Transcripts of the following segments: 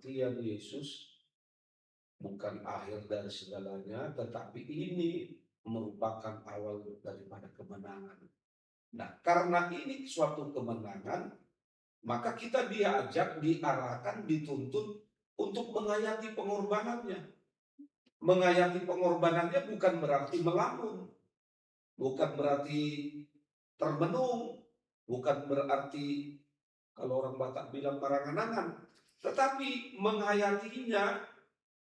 kematian Yesus bukan akhir dari segalanya, tetapi ini merupakan awal daripada kemenangan. Nah, karena ini suatu kemenangan, maka kita diajak, diarahkan, dituntut untuk menghayati pengorbanannya. Menghayati pengorbanannya bukan berarti melamun, bukan berarti termenung, bukan berarti kalau orang Batak bilang barangan-angan, tetapi menghayatinya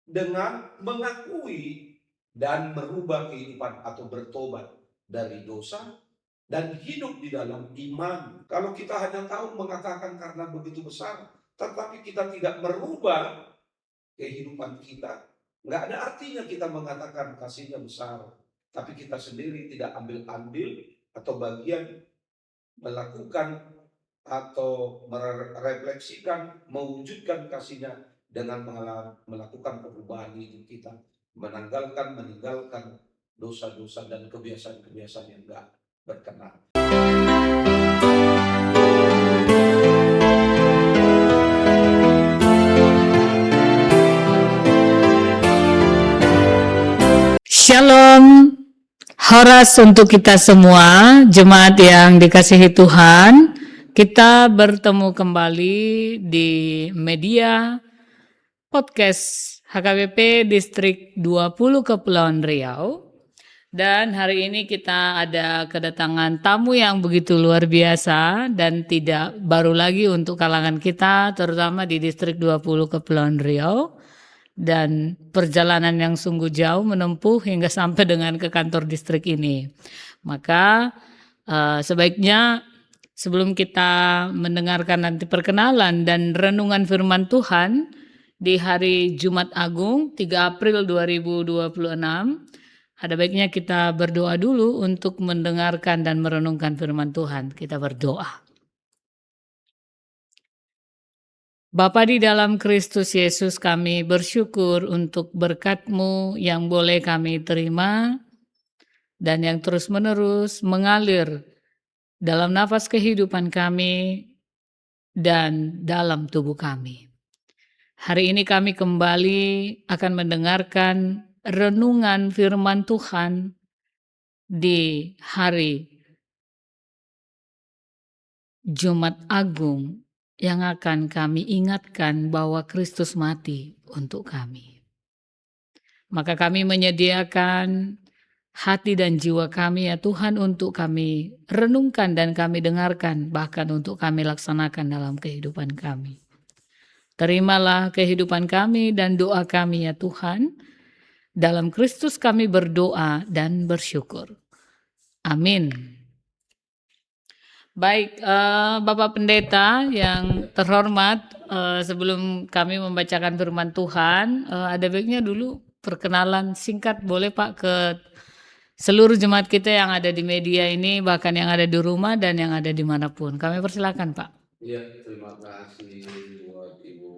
dengan mengakui dan merubah kehidupan atau bertobat dari dosa dan hidup di dalam iman. Kalau kita hanya tahu mengatakan karena begitu besar, tetapi kita tidak merubah kehidupan kita, nggak ada artinya kita mengatakan kasihnya besar, tapi kita sendiri tidak ambil-ambil atau bagian melakukan atau merefleksikan, mewujudkan kasihnya dengan melakukan perubahan hidup kita, meninggalkan dosa-dosa dan kebiasaan-kebiasaan yang enggak berkenan. Shalom, horas untuk kita semua, jemaat yang dikasihi Tuhan. Kita bertemu kembali di media podcast HKBP Distrik 20 Kepulauan Riau. Dan hari ini kita ada kedatangan tamu yang begitu luar biasa dan tidak baru lagi untuk kalangan kita, terutama di Distrik 20 Kepulauan Riau. Dan perjalanan yang sungguh jauh menempuh hingga sampai dengan ke kantor distrik ini. Maka sebaiknya sebelum kita mendengarkan nanti perkenalan dan renungan firman Tuhan di hari Jumat Agung 3 April 2026, ada baiknya kita berdoa dulu untuk mendengarkan dan merenungkan firman Tuhan. Kita berdoa. Bapa di dalam Kristus Yesus, kami bersyukur untuk berkat-Mu yang boleh kami terima dan yang terus-menerus mengalir dalam nafas kehidupan kami dan dalam tubuh kami. Hari ini kami kembali akan mendengarkan renungan firman Tuhan di hari Jumat Agung yang akan kami ingatkan bahwa Kristus mati untuk kami. Maka kami menyediakan hati dan jiwa kami ya Tuhan untuk kami renungkan dan kami dengarkan, bahkan untuk kami laksanakan dalam kehidupan kami. Terimalah kehidupan kami dan doa kami ya Tuhan. Dalam Kristus kami berdoa dan bersyukur. Amin. Baik, Bapak Pendeta yang terhormat, sebelum kami membacakan firman Tuhan, ada baiknya dulu perkenalan singkat boleh Pak ke seluruh jemaat kita yang ada di media ini, bahkan yang ada di rumah dan yang ada dimanapun. Kami persilakan Pak. Ya, terima kasih buat Ibu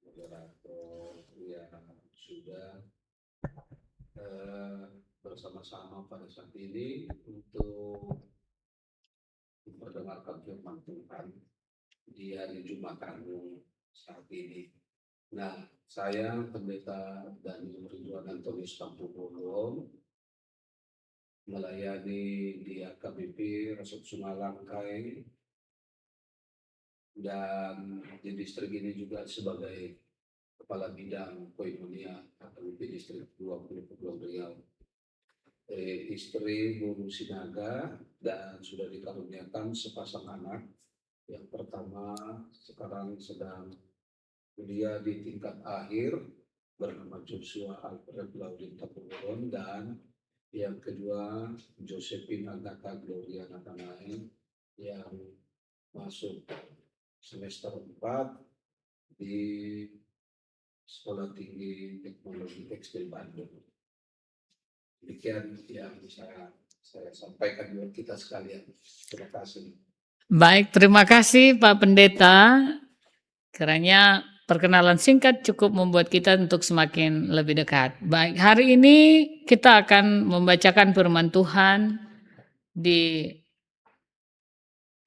moderator yang sudah bersama-sama pada saat ini untuk mendengarkan firman Tuhan di hari Jumat Agung saat ini. Nah, saya Pendeta Daniel Ridwan Antonius Tampubolon melayani di AKBP Resort Sungalangkai dan di distrik ini juga sebagai Kepala Bidang Koinonia AKBP Distrik 20 Kepulauan Riau. Istri guru sinaga dan sudah dikaruniakan sepasang anak. Yang pertama sekarang sedang kuliah di tingkat akhir bernama Joshua Alfred Laudin Tampubolon, dan yang kedua Josephine Agatha Gloria Nathanael yang masuk semester 4 di Sekolah Tinggi Teknologi Tekstil Bandung. Demikian yang bisa saya sampaikan buat kita sekalian. Terima kasih. Baik, terima kasih Pak Pendeta. Kiranya perkenalan singkat cukup membuat kita untuk semakin lebih dekat. Baik, hari ini kita akan membacakan firman Tuhan di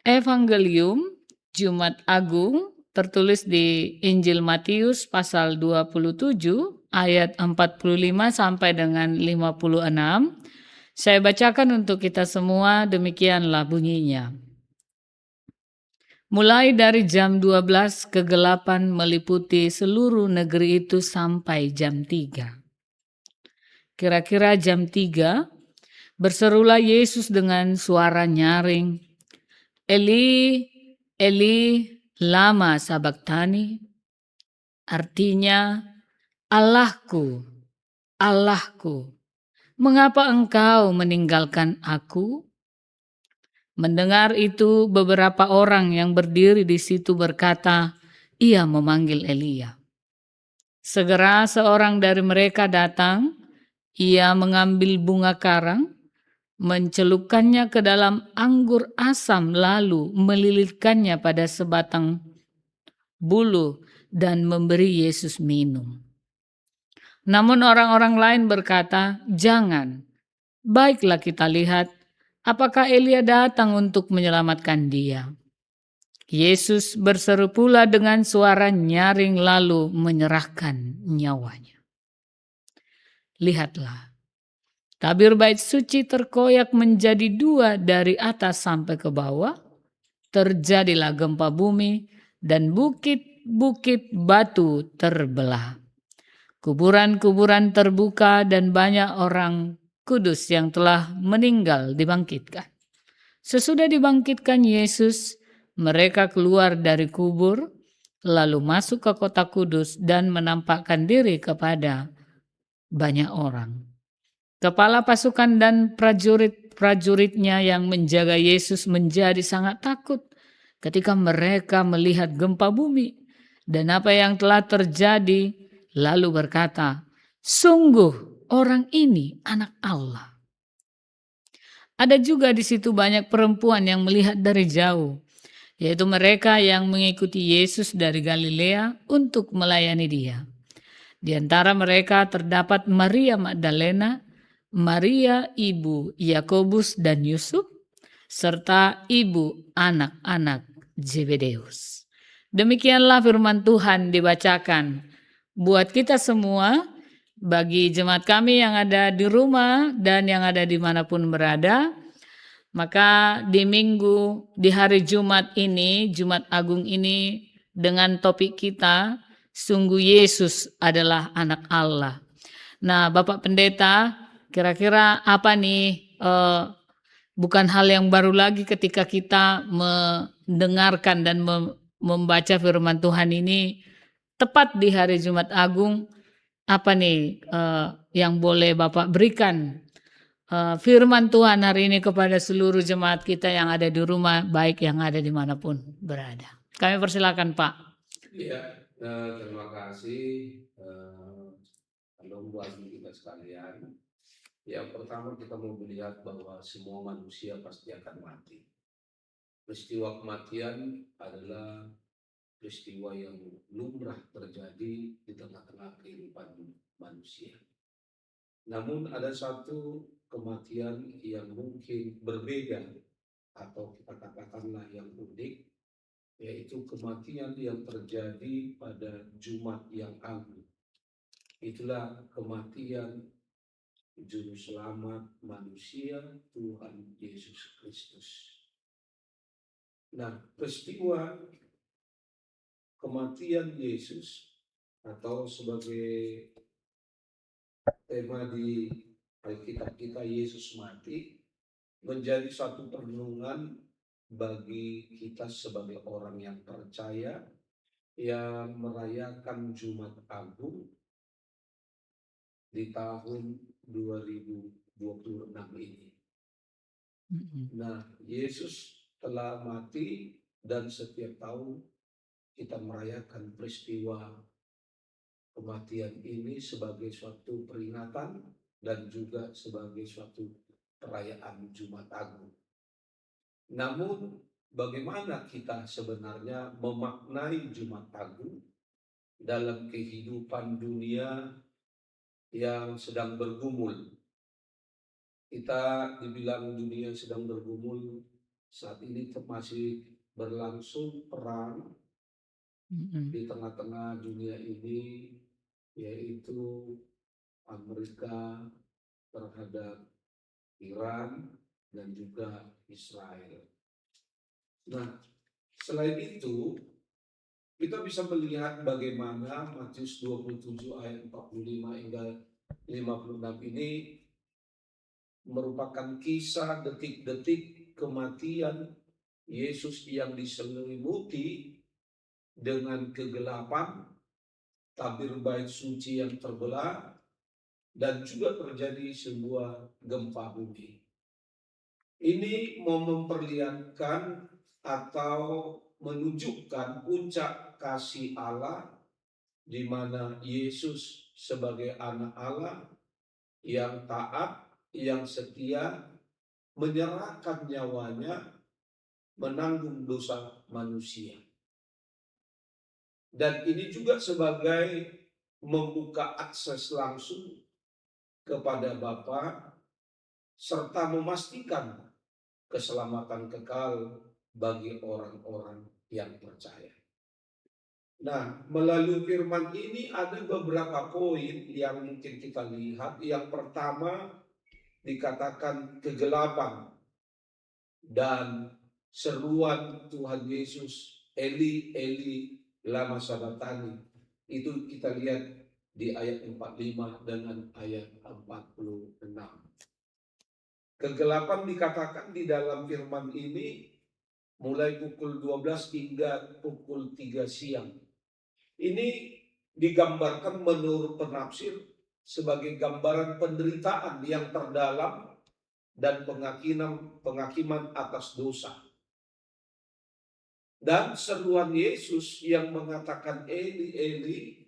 Evangelium Jumat Agung tertulis di Injil Matius pasal 27 ayat 45 sampai dengan 56. Saya bacakan untuk kita semua, demikianlah bunyinya. Mulai dari jam 12 kegelapan meliputi seluruh negeri itu sampai jam 3. Kira-kira jam 3, berserulah Yesus dengan suara nyaring, Eli, Eli, lama sabachthani. Artinya, Allahku, Allahku, mengapa engkau meninggalkan aku? Mendengar itu, beberapa orang yang berdiri di situ berkata, ia memanggil Elia. Segera seorang dari mereka datang, ia mengambil bunga karang, mencelupkannya ke dalam anggur asam, lalu melilitkannya pada sebatang bulu dan memberi Yesus minum. Namun orang-orang lain berkata, jangan, baiklah kita lihat apakah Elia datang untuk menyelamatkan dia. Yesus berseru pula dengan suara nyaring lalu menyerahkan nyawanya. Lihatlah, tabir bait suci terkoyak menjadi dua dari atas sampai ke bawah. Terjadilah gempa bumi dan bukit-bukit batu terbelah. Kuburan-kuburan terbuka dan banyak orang kudus yang telah meninggal dibangkitkan. Sesudah dibangkitkan Yesus, mereka keluar dari kubur, lalu masuk ke kota kudus dan menampakkan diri kepada banyak orang. Kepala pasukan dan prajurit-prajuritnya yang menjaga Yesus menjadi sangat takut ketika mereka melihat gempa bumi dan apa yang telah terjadi, lalu berkata, sungguh orang ini anak Allah. Ada juga di situ banyak perempuan yang melihat dari jauh, yaitu mereka yang mengikuti Yesus dari Galilea untuk melayani dia. Di antara mereka terdapat Maria Magdalena, Maria ibu Yakobus dan Yusuf, serta ibu anak-anak Zebedeus. Demikianlah firman Tuhan dibacakan buat kita semua, bagi jemaat kami yang ada di rumah dan yang ada dimanapun berada. Maka di hari Jumat ini, Jumat Agung ini, dengan topik kita, sungguh Yesus adalah anak Allah. Nah, Bapak Pendeta, kira-kira apa nih, bukan hal yang baru lagi ketika kita mendengarkan dan membaca firman Tuhan ini, tepat di hari Jumat Agung, apa nih yang boleh Bapak berikan firman Tuhan hari ini kepada seluruh jemaat kita yang ada di rumah, baik yang ada dimanapun berada. Kami persilakan Pak. Iya, terima kasih. Halo buat kita sekalian. Yang pertama kita mau melihat bahwa semua manusia pasti akan mati. Peristiwa kematian adalah peristiwa yang lumrah terjadi di tengah-tengah kehidupan manusia. Namun ada satu kematian yang mungkin berbeda atau kita katakanlah yang unik, yaitu kematian yang terjadi pada Jumat yang Agung. Itulah kematian Juru Selamat manusia Tuhan Yesus Kristus. Nah, peristiwa kematian Yesus atau sebagai tema di Alkitab kita, Yesus mati, menjadi suatu perenungan bagi kita sebagai orang yang percaya yang merayakan Jumat Agung di tahun 2026 ini. Nah, Yesus telah mati dan setiap tahun kita merayakan peristiwa kematian ini sebagai suatu peringatan dan juga sebagai suatu perayaan Jumat Agung. Namun, bagaimana kita sebenarnya memaknai Jumat Agung dalam kehidupan dunia yang sedang bergumul? Kita dibilang dunia sedang bergumul, saat ini masih berlangsung perang di tengah-tengah dunia ini, yaitu Amerika terhadap Iran dan juga Israel. Nah, selain itu, kita bisa melihat bagaimana Matius 27 ayat 45 hingga 56 ini merupakan kisah detik-detik kematian Yesus yang diselimuti dengan kegelapan, tabir bait suci yang terbelah, dan juga terjadi sebuah gempa bumi. Ini mau memperlihatkan atau menunjukkan puncak kasih Allah di mana Yesus sebagai anak Allah yang taat, yang setia, menyerahkan nyawanya menanggung dosa manusia. Dan ini juga sebagai membuka akses langsung kepada Bapa serta memastikan keselamatan kekal bagi orang-orang yang percaya. Nah, melalui firman ini ada beberapa poin yang mungkin kita lihat. Yang pertama dikatakan kegelapan dan seruan Tuhan Yesus, Eli, Eli, lama sabachthani. Itu kita lihat di ayat 45 dengan ayat 46. Kegelapan dikatakan di dalam firman ini mulai pukul 12 hingga pukul 3 siang. Ini digambarkan menurut penafsir sebagai gambaran penderitaan yang terdalam dan penghakiman atas dosa. Dan seruan Yesus yang mengatakan Eli, Eli,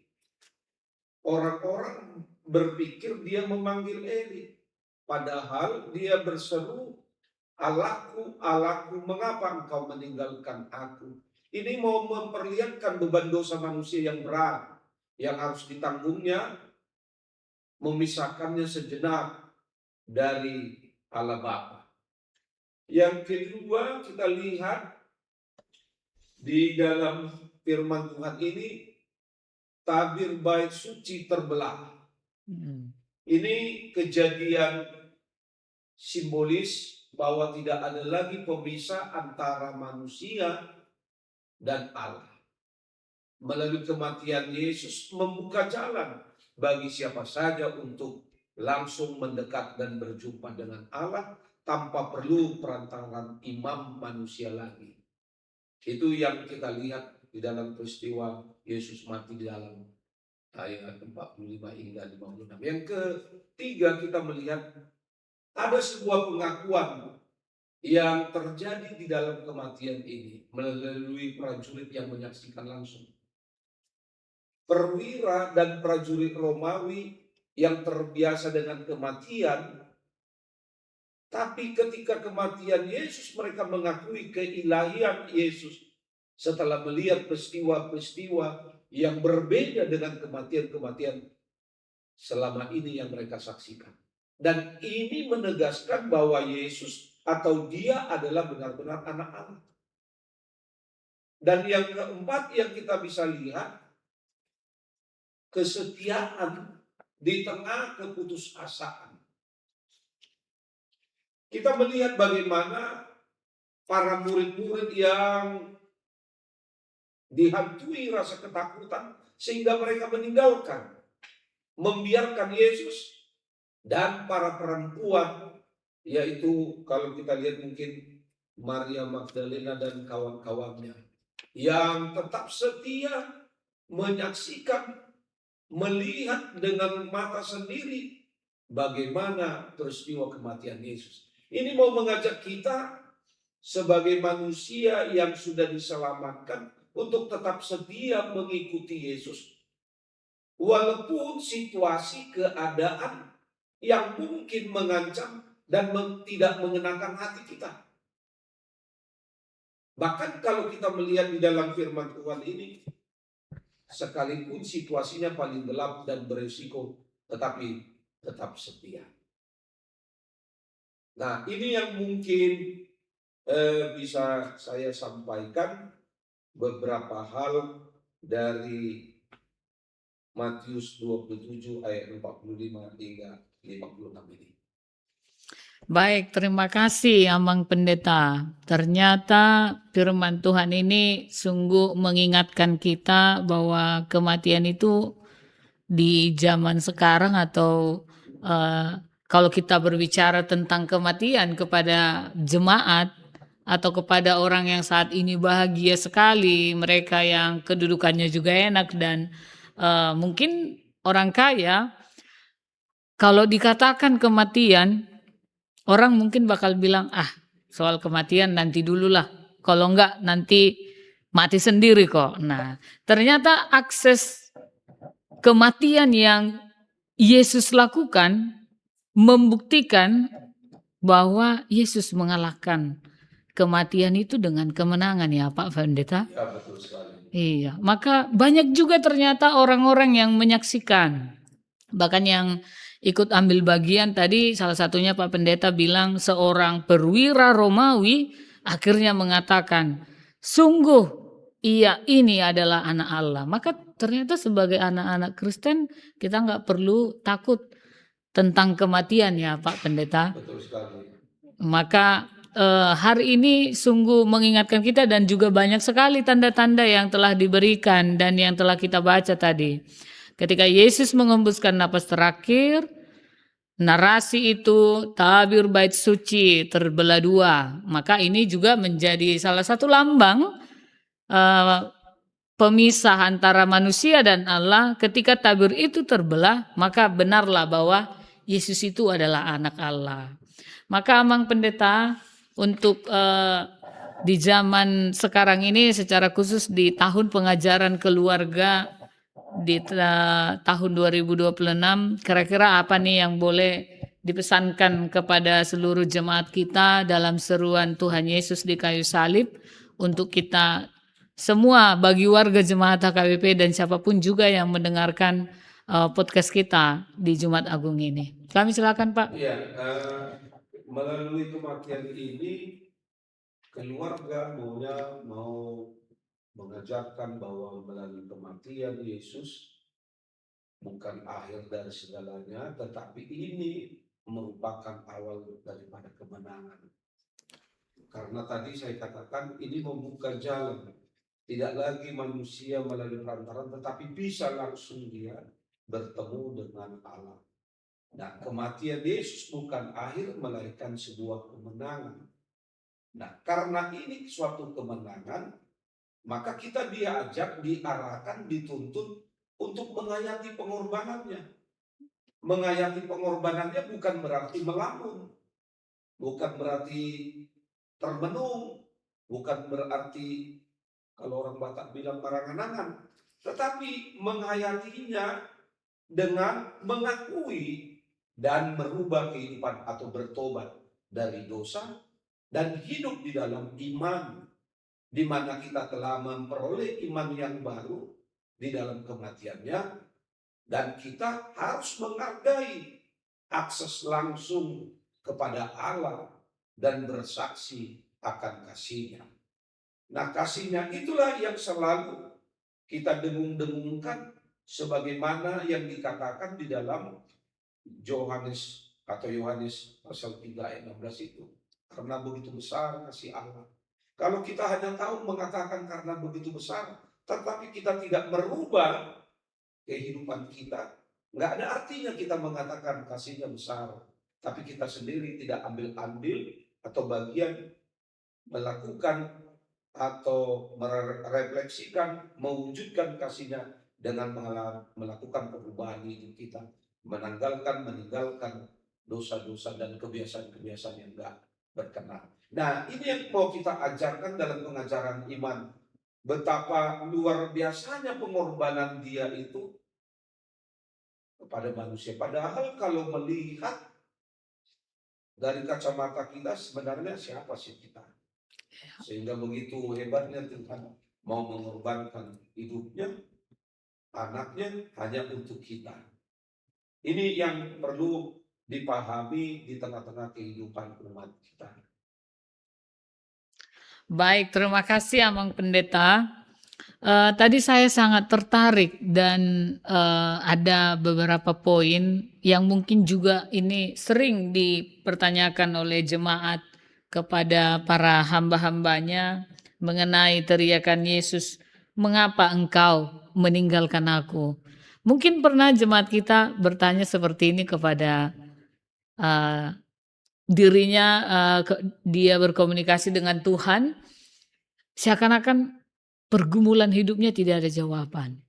orang-orang berpikir dia memanggil Eli. Padahal dia berseru, Allahku, Allahku, mengapa engkau meninggalkan aku? Ini mau memperlihatkan beban dosa manusia yang berat, yang harus ditanggungnya, memisahkannya sejenak dari Allah Bapa. Yang kedua kita lihat di dalam firman Tuhan ini, tabir bait suci terbelah. Ini kejadian simbolis bahwa tidak ada lagi pemisah antara manusia dan Allah. Melalui kematian Yesus membuka jalan bagi siapa saja untuk langsung mendekat dan berjumpa dengan Allah tanpa perlu perantaran imam manusia lagi. Itu yang kita lihat di dalam peristiwa Yesus mati di dalam ayat 45 hingga 56. Yang ketiga kita melihat ada sebuah pengakuan yang terjadi di dalam kematian ini melalui prajurit yang menyaksikan langsung. Perwira dan prajurit Romawi yang terbiasa dengan kematian, tapi ketika kematian Yesus mereka mengakui keilahian Yesus setelah melihat peristiwa-peristiwa yang berbeda dengan kematian-kematian selama ini yang mereka saksikan. Dan ini menegaskan bahwa Yesus atau dia adalah benar-benar anak Allah. Dan yang keempat yang kita bisa lihat, kesetiaan di tengah keputusasaan. Kita melihat bagaimana para murid-murid yang dihantui rasa ketakutan sehingga mereka meninggalkan, membiarkan Yesus. Dan para perempuan, yaitu kalau kita lihat mungkin Maria Magdalena dan kawan-kawannya, yang tetap setia menyaksikan, melihat dengan mata sendiri bagaimana peristiwa kematian Yesus. Ini mau mengajak kita sebagai manusia yang sudah diselamatkan untuk tetap setia mengikuti Yesus. Walaupun situasi keadaan yang mungkin mengancam dan tidak mengenangkan hati kita. Bahkan kalau kita melihat di dalam firman Tuhan ini, sekalipun situasinya paling gelap dan berisiko, tetapi tetap setia. Nah, ini yang mungkin bisa saya sampaikan beberapa hal dari Matius 27 ayat 45 hingga 56 ini. Baik, terima kasih Amang Pendeta. Ternyata firman Tuhan ini sungguh mengingatkan kita bahwa kematian itu di zaman sekarang atau kalau kita berbicara tentang kematian kepada jemaat atau kepada orang yang saat ini bahagia sekali, mereka yang kedudukannya juga enak dan mungkin orang kaya, kalau dikatakan kematian, orang mungkin bakal bilang, soal kematian nanti dululah. Kalau enggak nanti mati sendiri kok. Nah, ternyata akses kematian yang Yesus lakukan membuktikan bahwa Yesus mengalahkan kematian itu dengan kemenangan ya Pak Pendeta. Ya, betul sekali. Iya, maka banyak juga ternyata orang-orang yang menyaksikan. Bahkan yang ikut ambil bagian tadi salah satunya Pak Pendeta bilang seorang perwira Romawi akhirnya mengatakan, sungguh iya ini adalah anak Allah. Maka ternyata sebagai anak-anak Kristen kita nggak perlu takut tentang kematian ya Pak Pendeta. Betul sekali. Maka hari ini sungguh mengingatkan kita dan juga banyak sekali tanda-tanda yang telah diberikan dan yang telah kita baca tadi. Ketika Yesus mengembuskan napas terakhir, narasi itu tabir bait suci terbelah dua. Maka ini juga menjadi salah satu lambang pemisah antara manusia dan Allah. Ketika tabir itu terbelah, maka benarlah bahwa Yesus itu adalah anak Allah. Maka Amang Pendeta, untuk di zaman sekarang ini secara khusus di tahun pengajaran keluarga di tahun 2026, kira-kira apa nih yang boleh dipesankan kepada seluruh jemaat kita dalam seruan Tuhan Yesus di kayu salib untuk kita semua, bagi warga jemaat HKBP dan siapapun juga yang mendengarkan podcast kita di Jumat Agung ini. Kami silakan Pak. Iya, melalui kematian ini keluarga mau mengajarkan bahwa melalui kematian Yesus bukan akhir dari segalanya, tetapi ini merupakan awal daripada kemenangan. Karena tadi saya katakan ini membuka jalan, tidak lagi manusia melalui perantaraan, tetapi bisa langsung dia bertemu dengan Allah. Nah, kematian Yesus bukan akhir, melainkan sebuah kemenangan. Nah, karena ini suatu kemenangan, maka kita diajak, diarahkan, dituntut untuk menghayati pengorbanannya. Menghayati pengorbanannya bukan berarti melamun, bukan berarti termenung, bukan berarti kalau orang Batak bilang marangan-angan, tetapi menghayatinya dengan mengakui dan merubah kehidupan atau bertobat dari dosa dan hidup di dalam iman, di mana kita telah memperoleh iman yang baru di dalam kematiannya, dan kita harus menghargai akses langsung kepada Allah dan bersaksi akan kasih-Nya. Nah, kasih-Nya itulah yang selalu kita dengung-dengungkan sebagaimana yang dikatakan di dalam Yohanes pasal 3 ayat 16 itu. Karena begitu besar kasih Allah. Kalau kita hanya tahu mengatakan karena begitu besar, tetapi kita tidak merubah kehidupan kita, nggak ada artinya kita mengatakan kasihnya besar, tapi kita sendiri tidak ambil-ambil atau bagian melakukan atau merefleksikan, mewujudkan kasihnya dengan melakukan perubahan hidup kita, meninggalkan dosa-dosa dan kebiasaan-kebiasaan yang enggak berkenan. Nah, ini yang mau kita ajarkan dalam pengajaran iman. Betapa luar biasanya pengorbanan dia itu kepada manusia. Padahal kalau melihat dari kacamata kita, sebenarnya siapa sih kita? Sehingga begitu hebatnya Tuhan mau mengorbankan hidupnya, anaknya hanya untuk kita. Ini yang perlu dipahami di tengah-tengah kehidupan umat kita. Baik, terima kasih Amang Pendeta. Tadi saya sangat tertarik dan, ada beberapa poin yang mungkin juga ini sering dipertanyakan oleh jemaat kepada para hamba-hambanya mengenai teriakan Yesus, "Mengapa engkau meninggalkan aku?" Mungkin pernah jemaat kita bertanya seperti ini kepada, eee, dirinya, dia berkomunikasi dengan Tuhan, seakan-akan pergumulan hidupnya tidak ada jawaban.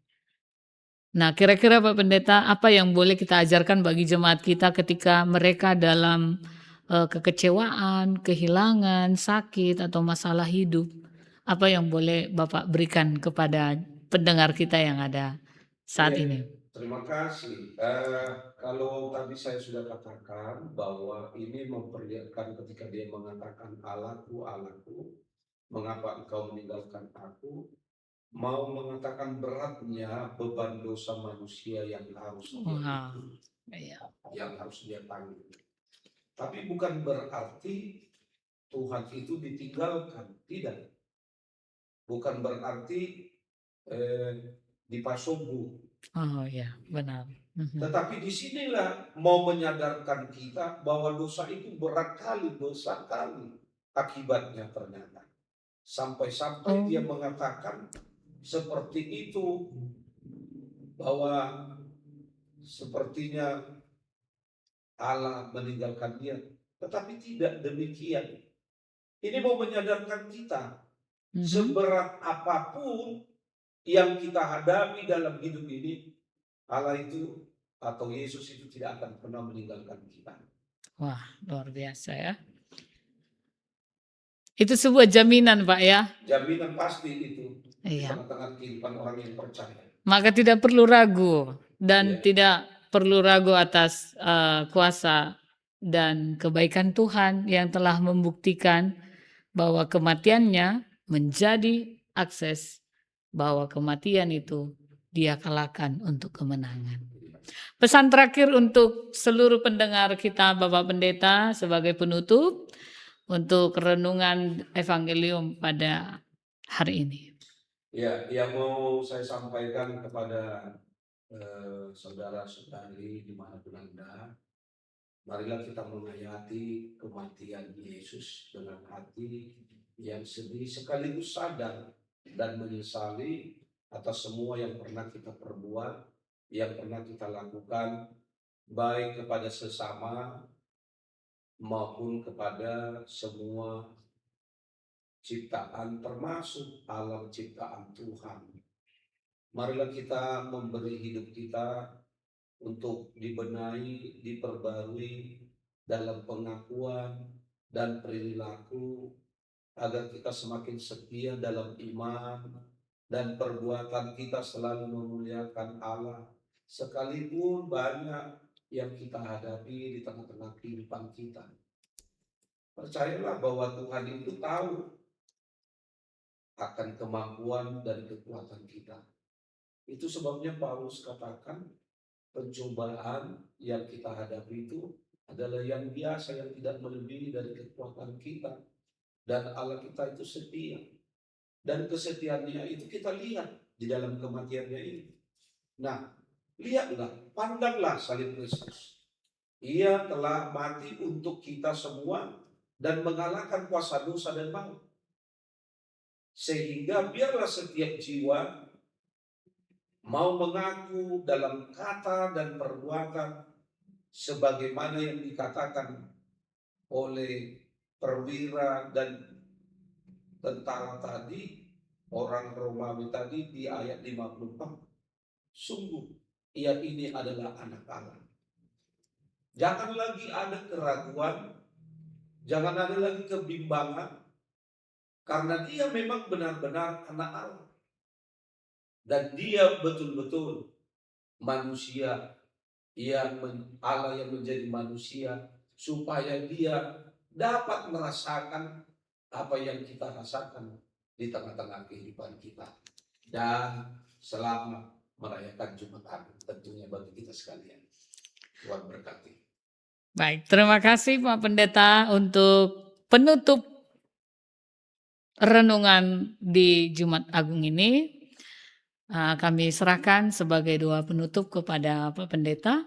Nah, kira-kira Pak Pendeta, apa yang boleh kita ajarkan bagi jemaat kita ketika mereka dalam kekecewaan, kehilangan, sakit, atau masalah hidup? Apa yang boleh Bapak berikan kepada pendengar kita yang ada saat Ya, ini? terima kasih. Kalau tadi saya sudah katakan bahwa ini memperlihatkan ketika dia mengatakan Allahku, Allahku, mengapa engkau meninggalkan aku? Mau mengatakan beratnya beban dosa manusia yang harus dia Wah, ikut, iya. yang harus dia tanggung. Tapi bukan berarti Tuhan itu ditinggalkan, tidak. Bukan berarti dipasobu. Oh ya, benar. Tetapi disinilah mau menyadarkan kita bahwa dosa itu berat kali, besar kali akibatnya ternyata. Sampai-sampai dia Oh, mengatakan seperti itu, bahwa sepertinya Allah meninggalkan dia. Tetapi tidak demikian. Ini mau menyadarkan kita, seberat apapun yang kita hadapi dalam hidup ini, Allah itu atau Yesus itu tidak akan pernah meninggalkan kita. wah, luar biasa ya. Itu sebuah jaminan, Pak ya. Jaminan pasti itu di Iya. tengah-tengah kehidupan orang yang percaya. Maka tidak perlu ragu dan Iya. tidak perlu ragu atas kuasa dan kebaikan Tuhan yang telah membuktikan bahwa kematiannya menjadi akses bahwa kematian itu dia kalahkan untuk kemenangan. Pesan terakhir untuk seluruh pendengar kita Bapak Pendeta sebagai penutup untuk renungan evangelium pada hari ini. Ya, yang mau saya sampaikan kepada saudara-saudari dimanapun Anda, marilah kita menghayati kematian Yesus dengan hati yang sedih sekaligus sadar dan menyesali atas semua yang pernah kita perbuat, yang pernah kita lakukan, baik kepada sesama maupun kepada semua ciptaan termasuk alam ciptaan Tuhan. Marilah kita memberi hidup kita untuk dibenahi, diperbarui dalam pengakuan dan perilaku agar kita semakin setia dalam iman dan perbuatan kita selalu memuliakan Allah sekalipun banyak yang kita hadapi di tengah-tengah kehidupan kita. Percayalah bahwa Tuhan itu tahu akan kemampuan dan kekuatan kita. Itu sebabnya Paulus katakan pencobaan yang kita hadapi itu adalah yang biasa, yang tidak melebihi dari kekuatan kita. Dan Allah kita itu setia. Dan kesetiaannya itu kita lihat di dalam kematiannya ini. Nah, lihatlah, pandanglah salib Kristus. Ia telah mati untuk kita semua dan mengalahkan kuasa dosa dan maut. Sehingga biarlah setiap jiwa mau mengaku dalam kata dan perbuatan sebagaimana yang dikatakan oleh perwira dan tentara tadi, orang Romawi tadi di ayat 54. Sungguh ia ini adalah anak Allah. Jangan lagi ada keraguan, jangan ada lagi kebimbangan, karena dia memang benar-benar anak Allah. Dan dia betul-betul manusia yang Allah yang menjadi manusia, supaya dia dapat merasakan apa yang kita rasakan di tengah-tengah kehidupan kita. Dan selamat merayakan Jumat Agung tentunya bagi kita sekalian. Tuhan berkati. Baik, terima kasih Pak Pendeta untuk penutup renungan di Jumat Agung ini. Kami serahkan sebagai doa penutup kepada Pak Pendeta.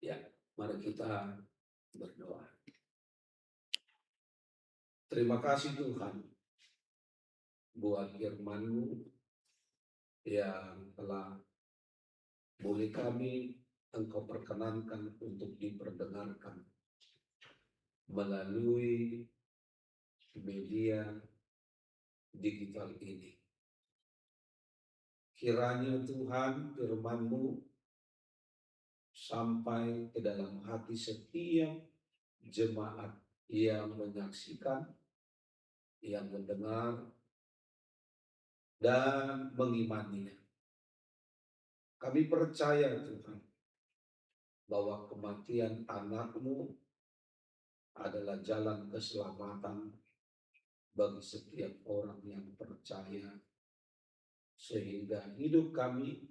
Ya, mari kita berdoa. Terima kasih Tuhan buat firman-Mu yang telah boleh kami Engkau perkenankan untuk diperdengarkan melalui media digital ini. Kiranya Tuhan firman-Mu sampai ke dalam hati setiap jemaat yang menyaksikan, yang mendengar, dan mengimaninya. Kami percaya Tuhan bahwa kematian anak-Mu adalah jalan keselamatan bagi setiap orang yang percaya, sehingga hidup kami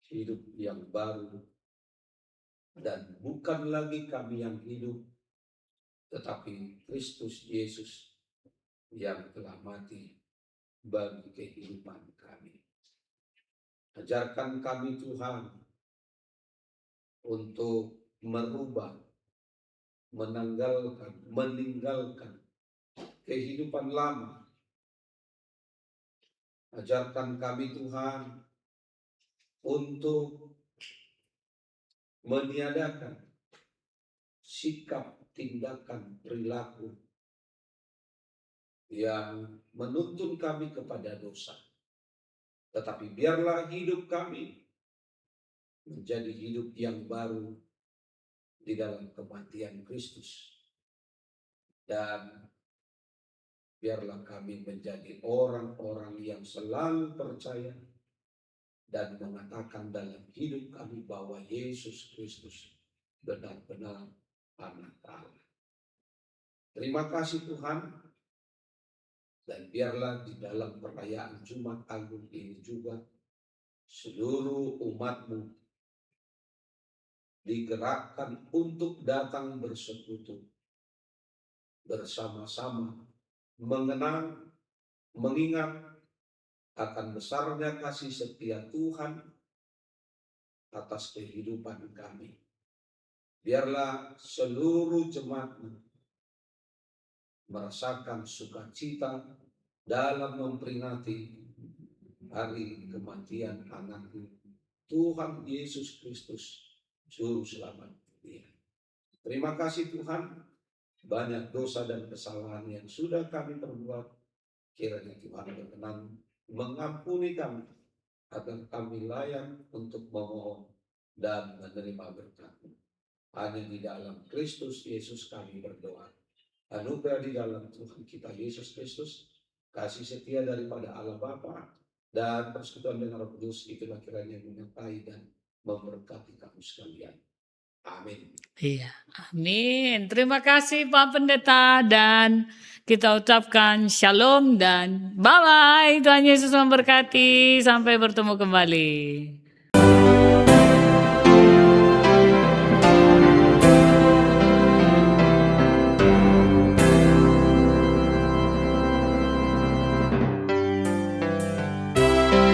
hidup yang baru, dan bukan lagi kami yang hidup, tetapi Kristus Yesus yang telah mati bagi kehidupan kami. Ajarkan kami Tuhan untuk merubah, meninggalkan kehidupan lama. Ajarkan kami Tuhan untuk meniadakan sikap, tindakan, perilaku yang menuntun kami kepada dosa. Tetapi biarlah hidup kami menjadi hidup yang baru di dalam kematian Kristus. Dan biarlah kami menjadi orang-orang yang selalu percaya dan mengatakan dalam hidup kami bahwa Yesus Kristus benar-benar anak Allah. Terima kasih Tuhan, dan biarlah di dalam perayaan Jumat Agung ini juga seluruh umat-Mu digerakkan untuk datang bersekutu bersama-sama, mengenang, mengingat akan besarnya kasih setia Tuhan atas kehidupan kami. Biarlah seluruh jemaat-Mu merasakan sukacita dalam memperingati hari kematian anak-Mu, Tuhan Yesus Kristus, Juru Selamat dunia. Terima kasih Tuhan, banyak dosa dan kesalahan yang sudah kami perbuat, kiranya Tuhan berkenan mengampuni kami, agar kami layak untuk memohon dan menerima berkat-Mu. Hanya di dalam Kristus Yesus kami berdoa. Anugerah di dalam Tuhan kita Yesus Kristus, kasih setia daripada Allah Bapa, dan persekutuan dengan Roh Kudus itulah kiranya menyertai dan memberkati kamu sekalian. Amin. Iya, amin. Terima kasih Pak Pendeta, dan kita ucapkan shalom dan bye-bye. Tuhan Yesus memberkati. Sampai bertemu kembali.